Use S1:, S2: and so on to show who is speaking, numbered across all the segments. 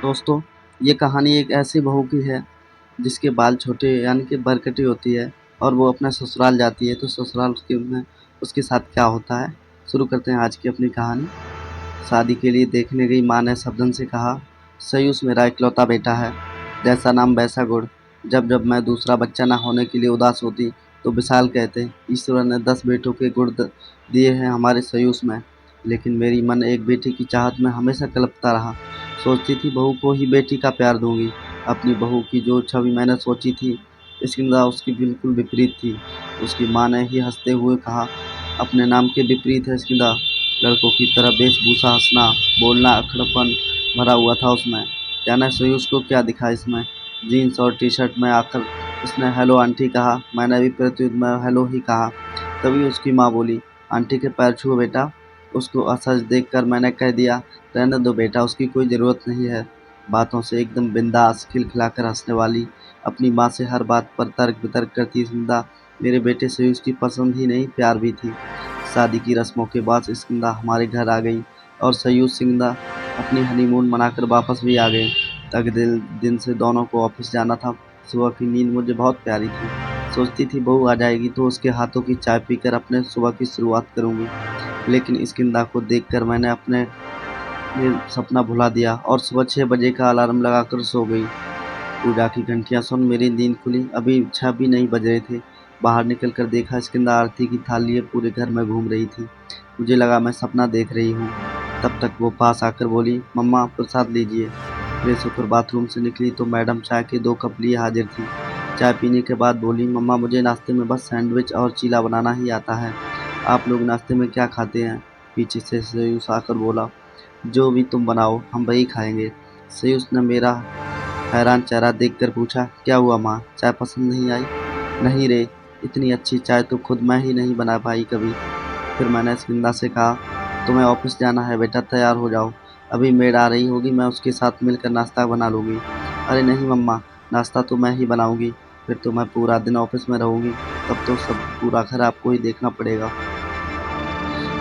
S1: दोस्तों, ये कहानी एक ऐसी बहू की है जिसके बाल छोटे यानी कि बरकटी होती है और वो अपना ससुराल जाती है। तो ससुराल उसके में उसके साथ क्या होता है, शुरू करते हैं आज की अपनी कहानी। शादी के लिए देखने गई माँ ने सबदन से कहा, सयूस मेरा इकलौता बेटा है, जैसा नाम वैसा गुण। जब जब मैं दूसरा बच्चा ना होने के लिए उदास होती तो विशाल कहते, ईश्वर ने 10 बेटों के गुण दिए हैं हमारे सयूस में। लेकिन मेरी मन एक बेटी की चाहत में हमेशा कलपता रहा। सोचती थी बहू को ही बेटी का प्यार दूंगी। अपनी बहू की जो छवि मैंने सोची थी, स्किंदा उसकी बिल्कुल विपरीत थी। उसकी माँ ने ही हंसते हुए कहा, अपने नाम के विपरीत है स्किंदा। लड़कों की तरह वेशभूषा, हंसना, बोलना, अक्खड़पन भरा हुआ था उसमें। जाने सयूस को क्या दिखा इसमें। जीन्स और टी शर्ट में आकर उसने हेलो आंटी कहा। मैंने भी प्रत्युत्तर में हेलो ही कहा। तभी उसकी माँ बोली, आंटी के पैर छुओ बेटा। उसको असहज देखकर मैंने कह दिया, रहने दो बेटा, उसकी कोई ज़रूरत नहीं है। बातों से एकदम बिंदास, खिलखिलाकर हंसने वाली, अपनी माँ से हर बात पर तर्क वितर्क करती स्किंदा मेरे बेटे सयूस की पसंद ही नहीं, प्यार भी थी। शादी की रस्मों के बाद स्किंदा हमारे घर आ गई और सयूस स्किंदा अपनी हनीमून मनाकर वापस भी आ गए। अगले दिन से दोनों को ऑफिस जाना था। सुबह की नींद मुझे बहुत प्यारी थी। सोचती थी बहू आ जाएगी तो उसके हाथों की चाय पीकर अपने सुबह की शुरुआत करूंगी। लेकिन स्किंदा को देखकर मैंने अपने ये सपना भुला दिया और सुबह 6 बजे का अलार्म लगाकर सो गई। पूजा की घंटियां सुन मेरी नींद खुली। अभी 6 भी नहीं बज रहे थे। बाहर निकलकर देखा स्किंदा आरती की थाली लिए पूरे घर में घूम रही थी। मुझे लगा मैं सपना देख रही हूँ। तब तक वो पास आकर बोली, मम्मा प्रसाद लीजिए। फ्रेश होकर बाथरूम से निकली तो मैडम चाय के 2 कप लिए हाजिर थी। चाय पीने के बाद बोली, मम्मा मुझे नाश्ते में बस सैंडविच और चीला बनाना ही आता है। आप लोग नाश्ते में क्या खाते हैं? पीछे से सयूस आकर बोला, जो भी तुम बनाओ हम वही खाएंगे। सयूस ने मेरा हैरान चेहरा देखकर पूछा, क्या हुआ माँ, चाय पसंद नहीं आई? नहीं रे, इतनी अच्छी चाय तो खुद मैं ही नहीं बना पाई कभी। फिर मैंने स्किंदा से कहा, तुम्हें ऑफिस जाना है बेटा, तैयार हो जाओ। अभी मेड आ रही होगी, मैं उसके साथ मिलकर नाश्ता बना लूँगी। अरे नहीं मम्मा, नाश्ता तो मैं ही बनाऊँगी। फिर तो मैं पूरा दिन ऑफिस में रहूँगी, तब तो सब पूरा घर आपको ही देखना पड़ेगा।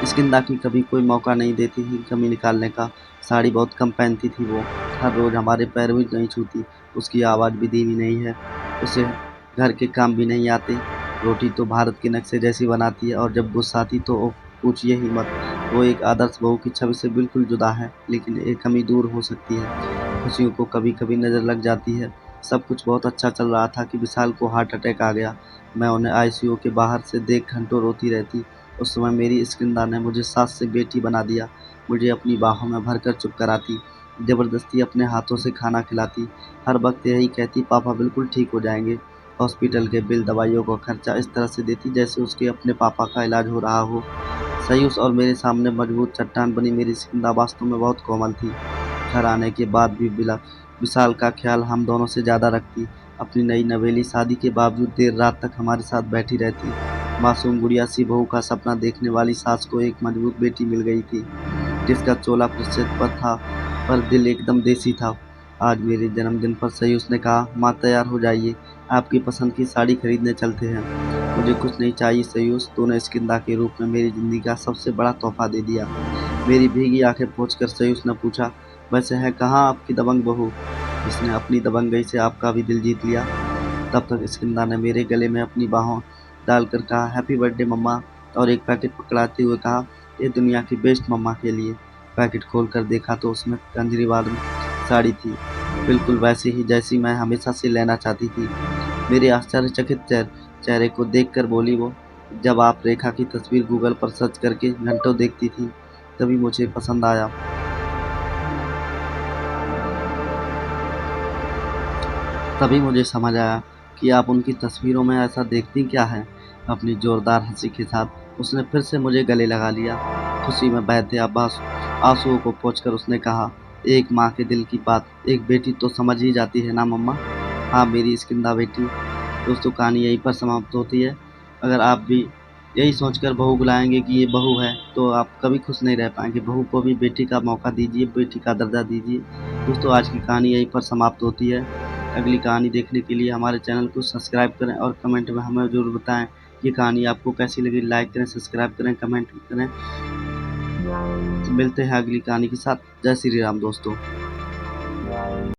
S1: स्किंदा की कभी कोई मौका नहीं देती थी कमी निकालने का। साड़ी बहुत कम पहनती थी वो। हर रोज़ हमारे पैर भी नहीं छूती। उसकी आवाज़ भी धीमी नहीं है। उसे घर के काम भी नहीं आते। रोटी तो भारत के नक्शे जैसी बनाती है और जब गुस्सा आती तो पूछिए ही मत। वो एक आदर्श बहू की छवि से बिल्कुल जुदा है, लेकिन एक कमी दूर हो सकती है। खुशियों को कभी कभी नज़र लग जाती है। सब कुछ बहुत अच्छा चल रहा था कि विशाल को हार्ट अटैक आ गया। मैं उन्हें आईसीयू के बाहर से देख घंटों रोती रहती। उस समय मेरी स्किंदा ने मुझे सास से बेटी बना दिया। मुझे अपनी बाहों में भरकर चुप कराती, ज़बरदस्ती अपने हाथों से खाना खिलाती। हर वक्त यही कहती, पापा बिल्कुल ठीक हो जाएंगे। हॉस्पिटल के बिल, दवाइयों का खर्चा इस तरह से देती जैसे उसके अपने पापा का इलाज हो रहा हो। सयूस और मेरे सामने मजबूत चट्टान बनी मेरी स्किंदा वास्तव में बहुत कोमल थी। घर आने के बाद भी विशाल का ख्याल हम दोनों से ज़्यादा रखती। अपनी नई नवेली शादी के बावजूद देर रात तक हमारे साथ बैठी रहती। मासूम गुड़िया सी बहू का सपना देखने वाली सास को एक मजबूत बेटी मिल गई थी, जिसका चोला प्रसिद्ध पर था, पर दिल एकदम देसी था। आज मेरे जन्मदिन पर सही उसने कहा, माँ तैयार हो जाइए, आपकी पसंद की साड़ी खरीदने चलते हैं। मुझे कुछ नहीं चाहिए सयूस, तूने स्किंदा के रूप में मेरी ज़िंदगी का सबसे बड़ा तोहफा दे दिया। मेरी भीगी आंखें पोंछकर सयूस ने पूछा, वैसे है कहाँ आपकी दबंग बहू, जिसने अपनी दबंगई से आपका भी दिल जीत लिया? तब तक स्किंदा ने मेरे गले में अपनी बाहों डालकर कहा, हैप्पी बर्थडे मम्मा, और एक पैकेट पकड़ाते हुए कहा, ये दुनिया की बेस्ट मम्मा के लिए। पैकेट खोलकर देखा तो उसमें केजरीवाल साड़ी थी, बिल्कुल वैसी ही जैसी मैं हमेशा से लेना चाहती थी। मेरे आश्चर्यचकित चेहरे को देखकर बोली वो, जब आप रेखा की तस्वीर गूगल पर सर्च करके घंटों देखती थी, तभी मुझे पसंद आया। तभी मुझे समझ आया कि आप उनकी तस्वीरों में ऐसा देखती क्या हैं। अपनी जोरदार हंसी के साथ उसने फिर से मुझे गले लगा लिया। खुशी में बहते आबास आंसुओं को पोंछकर उसने कहा, एक माँ के दिल की बात एक बेटी तो समझ ही जाती है ना मम्मा। हाँ मेरी स्किंदा बेटी। दोस्तों, कहानी यहीं पर समाप्त होती है। अगर आप भी यही सोचकर बहू बुलाएंगे कि ये बहू है, तो आप कभी खुश नहीं रह पाएंगे। बहू को भी बेटी का मौका दीजिए, बेटी का दर्जा दीजिए। दोस्तों, आज की कहानी यहीं पर समाप्त होती है। अगली कहानी देखने के लिए हमारे चैनल को सब्सक्राइब करें और कमेंट में हमें ज़रूर बताएं ये कहानी आपको कैसी लगी। लाइक करें, सब्सक्राइब करें, कमेंट करें। तो मिलते हैं अगली कहानी के साथ। जय श्री राम दोस्तों।